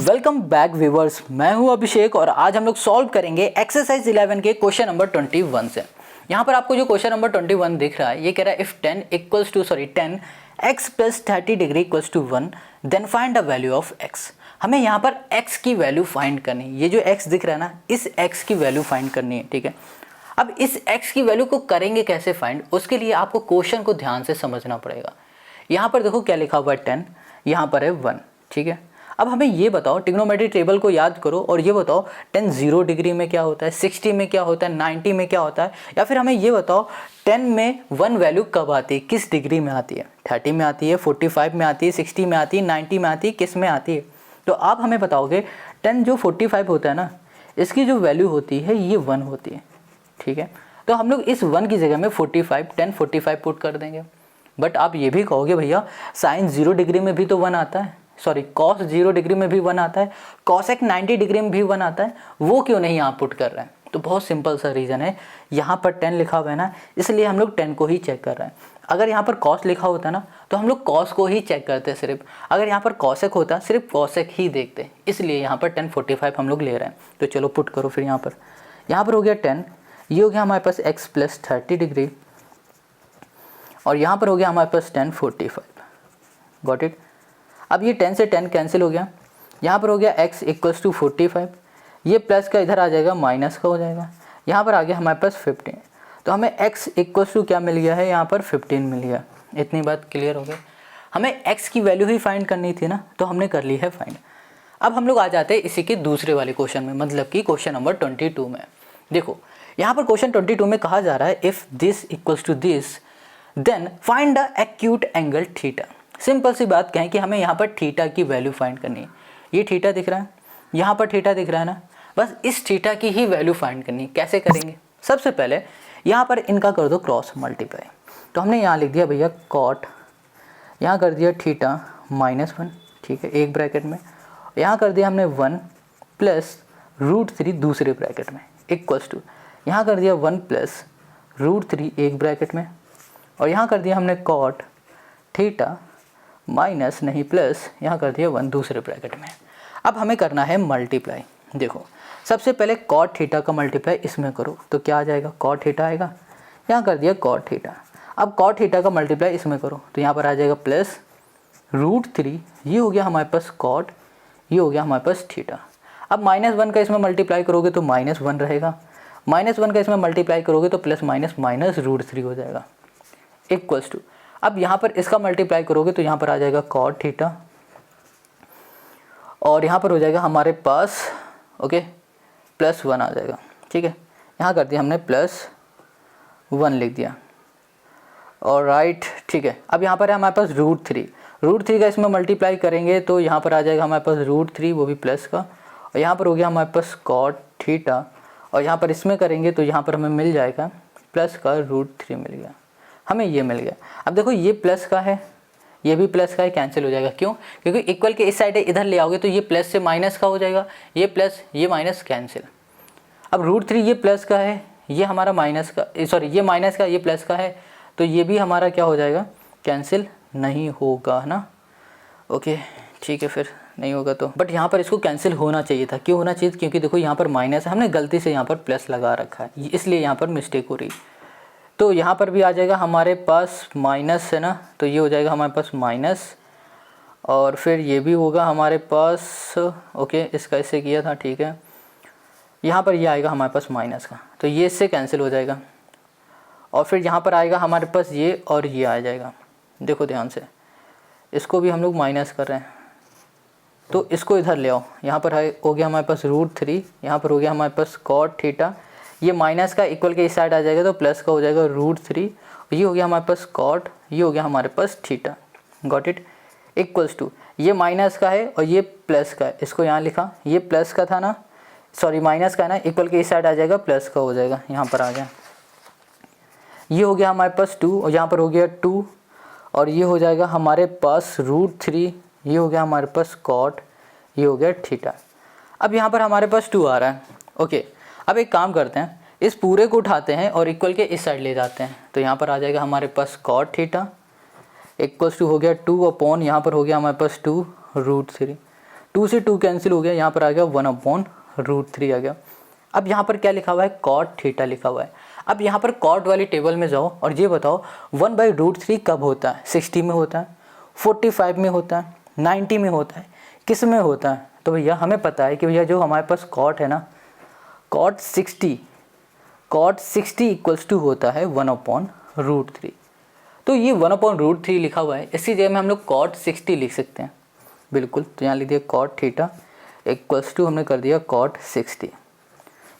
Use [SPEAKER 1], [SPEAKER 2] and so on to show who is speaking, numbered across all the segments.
[SPEAKER 1] Welcome back viewers, मैं हूं अभिषेक और आज हम लोग सॉल्व करेंगे एक्सरसाइज 11 के क्वेश्चन नंबर 21 से। यहाँ पर आपको जो क्वेश्चन नंबर 21 दिख रहा है ये कह रहा है if 10 x plus 30 degree equals to 1 then find the value of x। हमें यहाँ पर x की वैल्यू फाइंड करनी है। ये जो x दिख रहा है ना, इस x की वैल्यू फाइंड करनी है, ठीक है। अब इस x की वैल्यू को करेंगे कैसे फाइंड, उसके लिए आपको क्वेश्चन को ध्यान से समझना पड़ेगा। यहाँ पर देखो क्या लिखा हुआ है 10, यहाँ पर है 1, ठीक है। अब हमें ये बताओ, ट्रिग्नोमेट्री टेबल को याद करो और ये बताओ 10 0 डिग्री में क्या होता है, 60 में क्या होता है, 90 में क्या होता है, या फिर हमें ये बताओ 10 में 1 वैल्यू कब आती है, किस डिग्री में आती है, 30 में आती है, 45 में आती है, 60 में आती है, 90 में आती है, किस में आती है। तो आप हमें बताओगे 10 जो 45 होता है ना, इसकी जो वैल्यू होती है ये 1 होती है, ठीक है। तो हम लोग इस 1 की जगह में 10 45 पुट कर देंगे। बट आप ये भी कहोगे भैया साइन 0 डिग्री में भी तो 1 आता है, सॉरी कॉस 0 डिग्री में भी 1 आता है, कॉसेक 90 डिग्री में भी 1 आता है, वो क्यों नहीं आप पुट कर रहे हैं। तो बहुत सिंपल सा रीज़न है, यहाँ पर 10 लिखा हुआ है ना, इसलिए हम लोग 10 को ही चेक कर रहे हैं। अगर यहाँ पर कॉस लिखा होता ना तो हम लोग कॉस को ही चेक करते हैं सिर्फ। अगर यहाँ पर कॉसेक होता सिर्फ कॉसेक ही देखते, इसलिए यहाँ पर 10 45 हम लोग ले रहे हैं। तो चलो पुट करो फिर। यहाँ पर हो गया 10, ये हो गया हमारे पास x प्लस 30 डिग्री, और यहाँ पर हो गया हमारे पास 10 45। Got it. अब ये 10 से 10 कैंसिल हो गया, यहाँ पर हो गया x इक्वल्स टू 45, ये प्लस का इधर आ जाएगा माइनस का हो जाएगा, यहाँ पर आ गया हमारे पास 15। तो हमें x इक्वल्स टू क्या मिल गया है, यहाँ पर 15 मिल गया। इतनी बात क्लियर हो गई। हमें x की वैल्यू ही फाइंड करनी थी ना, तो हमने कर ली है फाइंड। अब हम लोग आ जाते हैं इसी के दूसरे वाले क्वेश्चन में, मतलब कि क्वेश्चन नंबर 22 में। देखो यहाँ पर क्वेश्चन 22 में कहा जा रहा है if this equals to this then find the acute angle theta. Simple सी बात कहें कि हमें यहाँ पर थीटा की वैल्यू फाइंड करनी है। ये थीटा दिख रहा है, यहाँ पर थीटा दिख रहा है ना, बस इस थीटा की ही वैल्यू फाइंड करनी है। कैसे करेंगे, सबसे पहले यहाँ पर इनका कर दो क्रॉस मल्टीप्लाई। तो हमने यहाँ लिख दिया भैया कॉट, यहाँ कर दिया थीटा -1, ठीक है, एक ब्रैकेट में, यहाँ कर दिया हमने 1 प्लस √3 दूसरे ब्रैकेट में इक्वल्स टू, यहाँ कर दिया 1 प्लस √3 एक ब्रैकेट में, और यहाँ कर दिया हमने कॉट थीटा माइनस नहीं प्लस, यहाँ कर दिया 1 दूसरे ब्रैकेट में। अब हमें करना है मल्टीप्लाई। देखो सबसे पहले कॉट थीटा का मल्टीप्लाई इसमें करो तो क्या आ जाएगा, कॉट थीटा आएगा, यहाँ कर दिया कॉट थीटा। अब कॉट थीटा का मल्टीप्लाई इसमें करो तो यहाँ पर आ जाएगा प्लस √3, ये हो गया हमारे पास कॉट, ये हो गया हमारे पास थीटा। अब -1 का इसमें मल्टीप्लाई करोगे तो -1 रहेगा, -1 का इसमें मल्टीप्लाई करोगे तो प्लस माइनस माइनस √3 हो जाएगा इक्वल्स टू। अब यहाँ पर इसका मल्टीप्लाई करोगे तो यहाँ पर आ जाएगा कॉट थीटा, और यहाँ पर हो जाएगा हमारे पास ओके +1 आ जाएगा, ठीक है। यहाँ कर दिया हमने +1 लिख दिया, और राइट, ठीक है। अब यहाँ पर है हमारे पास √3 का इसमें मल्टीप्लाई करेंगे तो यहाँ पर आ जाएगा हमारे पास √3, वो भी प्लस का, और यहाँ पर हो गया हमारे पास कॉट थीटा, और यहाँ पर इसमें करेंगे तो यहाँ पर हमें मिल जाएगा प्लस का √3 मिल गया, हमें ये मिल गया। अब देखो ये प्लस का है, ये भी प्लस का है, कैंसिल हो जाएगा। क्यों, क्योंकि इक्वल के इस साइड इधर ले आओगे तो ये प्लस से माइनस का हो जाएगा, ये प्लस ये माइनस कैंसिल। अब √3 ये प्लस का है, ये हमारा माइनस का, सॉरी ये माइनस का, ये प्लस का है, तो ये भी हमारा क्या हो जाएगा, कैंसिल नहीं होगा ना। ओके ठीक है, फिर नहीं होगा तो, बट यहाँ पर इसको कैंसिल होना चाहिए था। क्यों होना चाहिए, क्योंकि देखो यहाँ पर माइनस है, हमने गलती से यहाँ पर प्लस लगा रखा है, इसलिए यहाँ पर मिस्टेक हो रही। तो यहाँ पर भी आ जाएगा हमारे पास माइनस है ना, तो ये हो जाएगा हमारे पास माइनस, और फिर ये भी होगा हमारे पास ओके, इसका इससे किया था, ठीक है। यहाँ पर ये आएगा हमारे पास माइनस का, तो ये इससे कैंसिल हो जाएगा, और फिर यहाँ पर आएगा हमारे पास ये, और ये आ जाएगा। देखो ध्यान से, इसको भी हम लोग माइनस कर रहे हैं तो इसको इधर ले आओ। यहाँ पर हो गया हमारे पास √3, यहाँ पर हो गया हमारे पास कॉट थीटा, ये माइनस का इक्वल के इस साइड आ जाएगा तो प्लस का हो जाएगा √3, ये हो गया हमारे पास कॉट, ये हो गया हमारे पास theta. Got it. Equals to, ये माइनस का है और ये प्लस का है, इसको यहाँ लिखा, ये प्लस का था ना, सॉरी माइनस का है ना, इक्वल के इस साइड आ जाएगा प्लस का हो जाएगा, यहाँ पर आ गया। ये हो गया हमारे पास 2, और यहाँ पर हो गया 2, और ये हो जाएगा हमारे पास √3, ये हो गया हमारे पास कॉट, ये हो गया थीटा। अब यहाँ पर हमारे पास 2 आ रहा है। ओके, अब एक काम करते हैं, इस पूरे को उठाते हैं और इक्वल के इस साइड ले जाते हैं, तो यहाँ पर आ जाएगा हमारे पास कॉट थीटा इक्वल्स टू हो गया 2 अपॉन, यहाँ पर हो गया हमारे पास 2 √3। 2 से 2 कैंसिल हो गया, यहाँ पर आ गया 1/√3 आ गया। अब यहाँ पर क्या लिखा हुआ है, कॉट थीटा लिखा हुआ है। अब यहाँ पर कॉट वाली टेबल में जाओ और ये बताओ 1/√3 कब होता है, 60 में होता है, 45 में होता है, 90 में होता है, किस में होता है? तो भैया हमें पता है कि भैया जो हमारे पास कॉट है ना, कॉट 60 इक्वल्स टू होता है 1/√3। तो ये 1/√3 लिखा हुआ है, इसी जगह में हम लोग कॉट 60 लिख सकते हैं। बिल्कुल, तो यहाँ लिख दिया कॉट थीटा इक्वल्स टू, हमने कर दिया कॉट 60।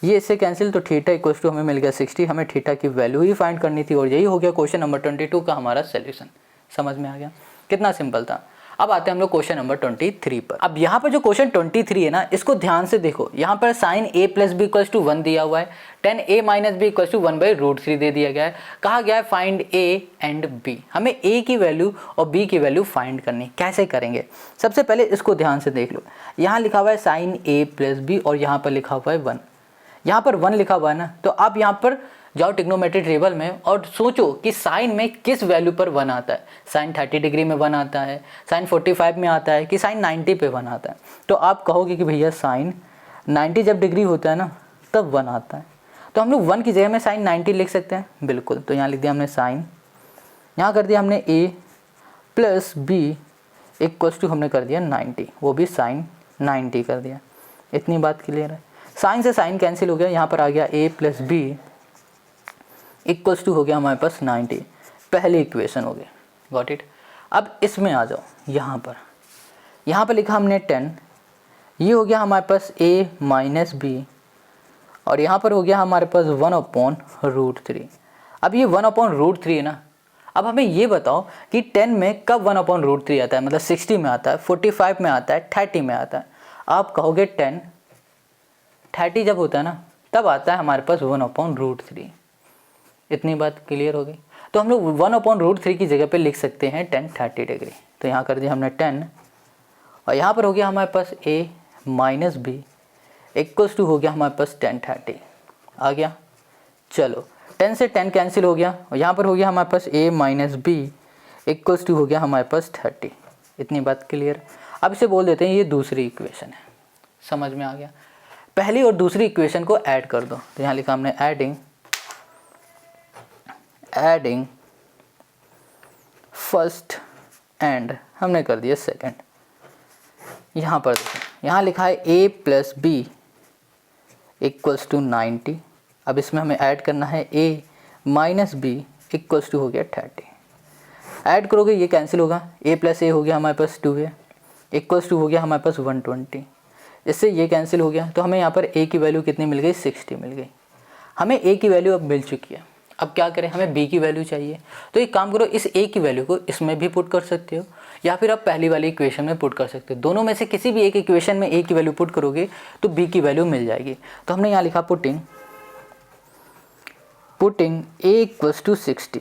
[SPEAKER 1] ये इससे कैंसिल, तो थीटा इक्वल्स टू हमें मिल गया 60। हमें थीटा की वैल्यू ही फाइंड करनी थी और यही हो गया क्वेश्चन नंबर 22 का हमारा सोल्यूशन। समझ में आ गया, कितना सिंपल था। अब आते हैं हम लोग क्वेश्चन नंबर 23 पर। अब यहाँ पर जो क्वेश्चन 23 है ना, इसको ध्यान से देखो। यहाँ पर साइन a + b = 1 दिया हुआ है, tan a - b = 1/√3 दे दिया गया है। कहा गया है फाइंड a एंड b। हमें a की वैल्यू और b की वैल्यू फाइंड करनी, कैसे करेंगे? सबसे पहले इसको ध्यान से देख लो। यहाँ लिखा हुआ है साइन a + b और यहाँ पर लिखा हुआ है 1। यहाँ पर 1 लिखा हुआ है ना, तो आप यहाँ पर जाओ ट्रिग्नोमेट्री टेबल में और सोचो कि साइन में किस वैल्यू पर 1 आता है। साइन 30 डिग्री में 1 आता है, साइन 45 में आता है, कि साइन 90 पे 1 आता है। तो आप कहोगे कि भैया साइन 90 जब डिग्री होता है ना तब 1 आता है। तो हम लोग 1 की जगह में साइन 90 लिख सकते हैं। बिल्कुल, तो यहाँ लिख दिया हमने साइन, यहाँ कर दिया हमने a + b इक्वल्स टू हमने कर दिया 90, वो भी साइन 90 कर दिया। इतनी बात क्लियर है। साइन से साइन कैंसिल हो गया, यहाँ पर आ गया a + b इक्वल्स टू हो गया हमारे पास 90। पहली इक्वेशन हो गई, गॉट इट। अब इसमें आ जाओ, यहाँ पर लिखा हमने 10, ये हो गया हमारे पास a - b और यहाँ पर हो गया हमारे पास 1/√3। अब ये 1/√3 है ना, अब हमें ये बताओ कि 10 में कब 1/√3 आता है, मतलब 60 में आता है, 45 में आता है, 30 में आता है। आप कहोगे 30 जब होता है ना तब आता है हमारे पास 1/√3। इतनी बात क्लियर हो गई। तो हम लोग 1/√3 की जगह पे लिख सकते हैं tan 30 डिग्री। तो यहाँ कर दिया हमने 10 और यहाँ पर हो गया हमारे पास a - b इक्वल्स टू हो गया हमारे पास tan 30 आ गया। चलो 10 से 10 कैंसिल हो गया और यहाँ पर हो गया हमारे पास a - b इक्वल्स टू हो गया हमारे पास 30। इतनी बात क्लियर। अब इसे बोल देते हैं ये दूसरी इक्वेशन है। समझ में आ गया। पहली और दूसरी इक्वेशन को ऐड कर दो। तो यहाँ लिखा हमने एडिंग फर्स्ट एंड हमने कर दिया सेकंड। यहाँ पर देखो, यहाँ लिखा है a + b इक्वल्स टू 90। अब इसमें हमें ऐड करना है a - b इक्वल्स टू हो गया 30। ऐड करोगे ये कैंसिल होगा, a + a हो गया हमारे पास 2a इक्वल्स टू हो गया हमारे पास 120। इससे ये कैंसिल हो गया, तो हमें यहाँ पर a की वैल्यू कितनी मिल गई, 60 मिल गई। हमें a की वैल्यू अब मिल चुकी है। अब क्या करें, हमें b की वैल्यू चाहिए। तो एक काम करो, इस a की वैल्यू को इसमें भी पुट कर सकते हो या फिर आप पहली वाली इक्वेशन में पुट कर सकते हो। दोनों में से किसी भी एक इक्वेशन में a की वैल्यू पुट करोगे तो b की वैल्यू मिल जाएगी। तो हमने यहाँ लिखा पुटिंग a = 60।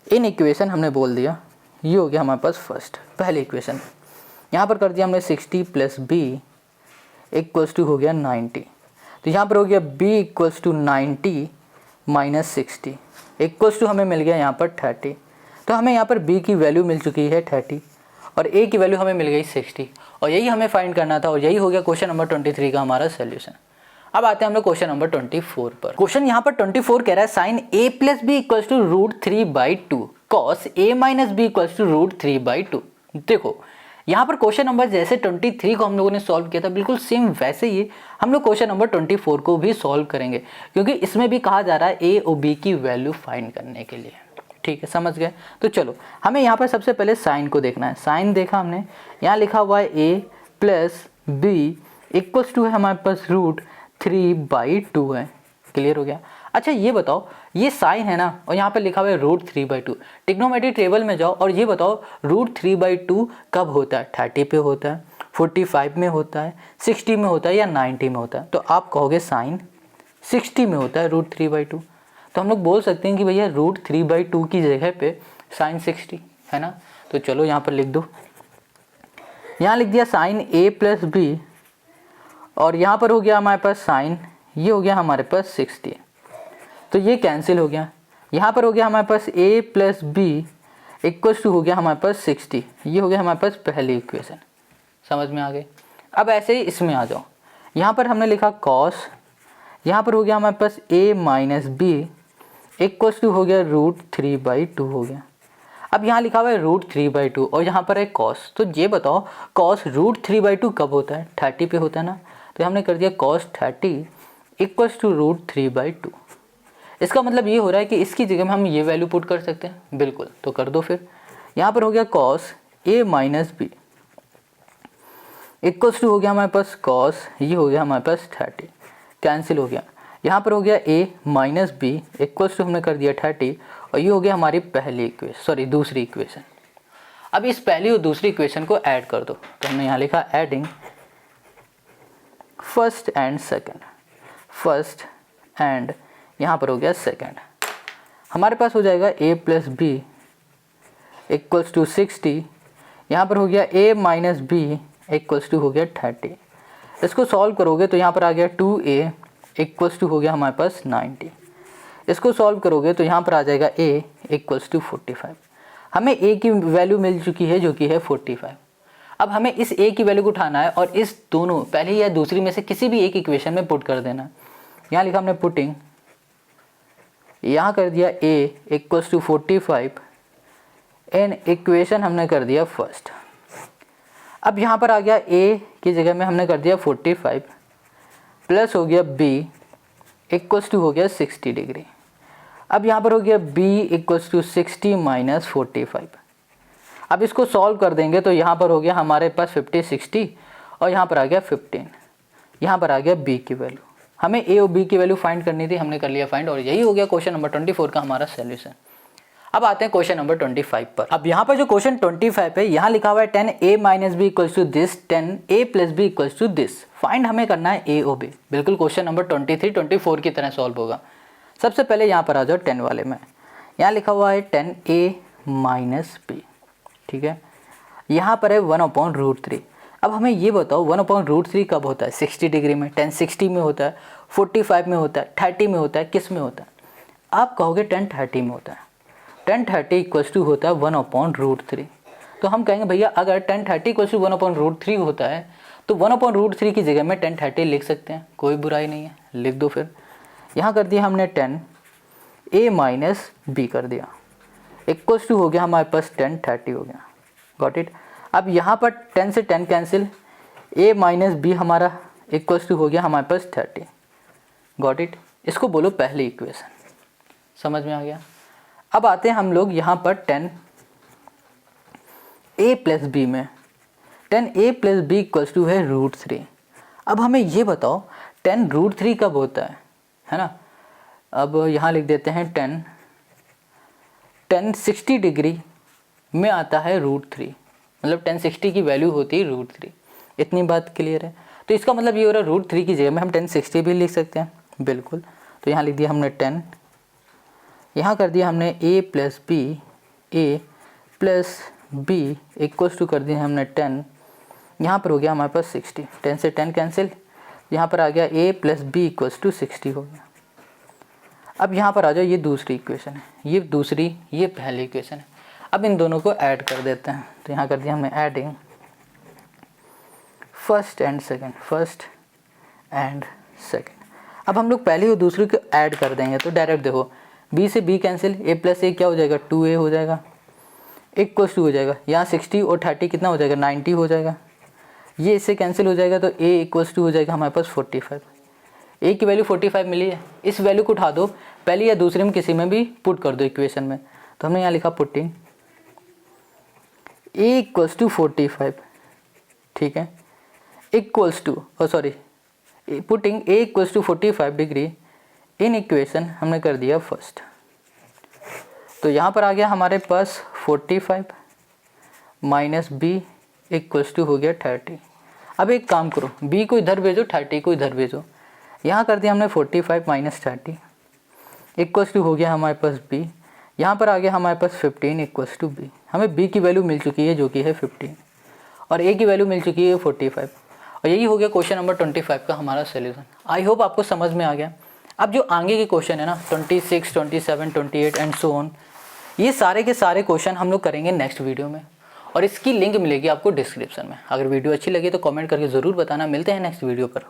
[SPEAKER 1] इन इक्वेशन हमने बोल दिया, ये हो गया हमारे पास फर्स्ट पहली इक्वेशन। यहाँ पर कर दिया हमने 60 + b इक्वल्स टू हो गया 90। तो यहाँ पर हो गया b equals to 90 - 60 equals to हमें मिल गया यहाँ पर 30। तो हमें यहाँ पर b की वैल्यू मिल चुकी है 30 और a की वैल्यू हमें मिल गई 60 और यही हमें फाइंड करना था और यही हो गया क्वेश्चन नंबर 23 का हमारा सोल्यूशन। अब आते हैं हम लोग क्वेश्चन नंबर 24 पर। क्वेश्चन यहाँ पर 24 कह रहा है sign a + b = √3/2 cos a - b = √3/2। देखो यहाँ पर क्वेश्चन नंबर जैसे 23 को हम लोगों ने सॉल्व किया था, बिल्कुल सेम वैसे ही हम लोग क्वेश्चन नंबर 24 को भी सॉल्व करेंगे, क्योंकि इसमें भी कहा जा रहा है a और b की वैल्यू फाइंड करने के लिए। ठीक है, समझ गए। तो चलो हमें यहाँ पर सबसे पहले साइन को देखना है। साइन देखा हमने, यहाँ लिखा हुआ है a + b इक्वल्स टू है हमारे पास √3/2 है। क्लियर हो गया। अच्छा ये बताओ, ये साइन है ना और यहाँ पे लिखा हुआ है √3/2। ट्रिग्नोमेट्री टेबल में जाओ और ये बताओ √3/2 कब होता है, 30 पे होता है, 45 में होता है, 60 में होता है या 90 में होता है? तो आप कहोगे साइन 60 में होता है √3/2। तो हम लोग बोल सकते हैं कि भैया √3/2 की जगह पे साइन 60 है ना। तो चलो यहाँ पर लिख दो, यहाँ लिख दिया साइन a + b और यहाँ पर हो गया हमारे पास साइन, ये हो गया हमारे पास 60। तो ये कैंसिल हो गया। यहाँ पर हो गया हमारे पास a + b इक्वल्स टू हो गया हमारे पास 60। ये हो गया हमारे पास पहली इक्वेशन। समझ में आ गई। अब ऐसे ही इसमें आ जाओ, यहाँ पर हमने लिखा कॉस, यहाँ पर हो गया हमारे पास a minus B equals to हो गया √3/2 हो गया। अब यहाँ लिखा हुआ है √3/2 और यहाँ पर है कॉस, तो ये बताओ कॉस √3/2 कब होता है? 30 पे होता है ना, तो हमने कर दिया कॉस 30 इक्वल्स टू √3/2। इसका मतलब ये हो रहा है कि इसकी जगह में हम ये वैल्यू पुट कर सकते हैं, बिल्कुल, तो कर दो फिर। यहाँ पर हो गया cos a minus B equals to हो गया हमारे पास कॉस, ये हो गया हमारे पास 30, कैंसिल हो गया। यहाँ पर हो गया a minus B equals to हमने कर दिया 30 और ये हो गया हमारी दूसरी इक्वेशन। अब इस पहली और दूसरी इक्वेशन को ऐड कर दो, तो हमने यहाँ लिखा adding first and second, first and यहाँ पर हो गया सेकेंड। हमारे पास हो जाएगा a plus B equals to 60, यहाँ पर हो गया a minus B equals to हो गया 30। इसको सॉल्व करोगे तो यहाँ पर आ गया 2a इक्वल्स टू हो गया हमारे पास 90। इसको सॉल्व करोगे तो यहाँ पर आ जाएगा a इक्वल्स टू 45। हमें a की वैल्यू मिल चुकी है जो कि है 45। अब हमें इस a की वैल्यू को उठाना है और इस दोनों पहली या दूसरी में से किसी भी एक इक्वेशन में पुट कर देना। यहाँ लिखा हमने पुटिंग, यहाँ कर दिया a equals to 45 in equation हमने कर दिया फर्स्ट। अब यहाँ पर आ गया a की जगह में हमने कर दिया 45 प्लस हो गया b इक्वल्स टू हो गया 60 डिग्री। अब यहाँ पर हो गया b इक्वल्स टू 60 माइनस 45। अब इसको सॉल्व कर देंगे तो यहाँ पर हो गया हमारे पास 50 60 और यहाँ पर आ गया 15। यहाँ पर आ गया b की वैल्यू। हमें a और b की वैल्यू फाइंड करनी थी, हमने कर लिया फाइंड और यही हो गया क्वेश्चन नंबर 24 का हमारा सोल्यूशन। अब आते हैं क्वेश्चन नंबर 25 पर। अब यहाँ पर जो क्वेश्चन 25 है, यहाँ लिखा हुआ है 10a minus B equals to this, 10a plus B equals to this. Find हमें करना है a और b। बिल्कुल क्वेश्चन नंबर 23 24 की तरह सॉल्व होगा। सबसे पहले यहाँ पर आ जाओ 10 वाले में, यहाँ लिखा हुआ है 10a माइनस बी, ठीक है। यहाँ पर है 1/√3। अब हमें ये बताओ 1/√3 कब होता है? 60 डिग्री में, 10 60 में होता है, 45 में होता है, 30 में होता है, किस में होता है? आप कहोगे 10 30 में होता है। 10 30 इक्वल्स टू होता है 1/√3। तो हम कहेंगे भैया अगर 10 30 इक्वल्स टू 1/√3 होता है तो 1/√3 की जगह में 10 30 लिख सकते हैं, कोई बुराई नहीं है, लिख दो फिर। यहाँ कर दिया हमने 10a माइनस बी कर दिया इक्वल्स टू हो गया हमारे पास 10 30 हो गया, गॉट इट। अब यहाँ पर 10 से 10 कैंसिल, a माइनस बी हमारा इक्वल्स टू हो गया हमारे पास 30, गॉट इट। इसको बोलो पहली इक्वेशन, समझ में आ गया। अब आते हैं हम लोग यहाँ पर 10a प्लस बी में, 10a plus B equals to है √3। अब हमें ये बताओ 10√3 कब होता है ना। अब यहाँ लिख देते हैं 10 60 डिग्री में आता है √3, मतलब 10 60 की वैल्यू होती है √3। इतनी बात क्लियर है। तो इसका मतलब ये हो रहा है √3 की जगह में हम 10 60 भी लिख सकते हैं, बिल्कुल। तो यहाँ लिख दिया हमने 10, यहाँ कर दिया हमने a plus B equals to कर दिया हमने 10, यहाँ पर हो गया हमारे पास 60, 10 से 10 कैंसिल, यहाँ पर आ गया a plus B equals to 60 हो गया। अब यहाँ पर आ जाओ, ये दूसरी इक्वेशन है, ये दूसरी, ये पहली इक्वेशन है। अब इन दोनों को ऐड कर देते हैं, तो यहाँ कर दिया हमने एडिंग फर्स्ट एंड सेकेंड। अब हम लोग पहली और दूसरी को ऐड कर देंगे तो डायरेक्ट देखो b से b cancel, a plus a क्या हो जाएगा 2a हो जाएगा, इक्वल्स टू हो जाएगा, यहाँ 60 और 30 कितना हो जाएगा 90 हो जाएगा, ये इससे कैंसिल हो जाएगा तो a इक्वल्स टू हो जाएगा हमारे पास 45। a की वैल्यू 45 मिली है, इस वैल्यू को उठा दो, पहली या दूसरे में किसी में भी पुट कर दो इक्वेशन में। तो हमने यहाँ लिखा पुटिंग a इक्वल्स टू 45, ठीक है, equals to putting a equals to 45 degree in equation हमने कर दिया फर्स्ट। तो यहाँ पर आ गया हमारे पास 45 माइनस बी इक्वल्स टू हो गया 30। अब एक काम करो, b को इधर भेजो, 30 को इधर भेजो। यहाँ कर दिया हमने 45 माइनस 30 इक्वल्स टू हो गया हमारे पास b। यहाँ पर आ गया हमारे पास 15 इक्वल्स टू b। हमें b की वैल्यू मिल चुकी है जो कि है 15 और a की वैल्यू मिल चुकी है 45। और यही हो गया क्वेश्चन नंबर 25 का हमारा सोल्यूशन। आई होप आपको समझ में आ गया। अब जो आगे के क्वेश्चन है ना 26, 27, 28 एंड सो ऑन, ये सारे के सारे क्वेश्चन हम लोग करेंगे नेक्स्ट वीडियो में। और इसकी लिंक मिलेगी आपको डिस्क्रिप्शन में। अगर वीडियो अच्छी लगी तो कमेंट करके ज़रूर बताना। मिलते हैं नेक्स्ट वीडियो पर।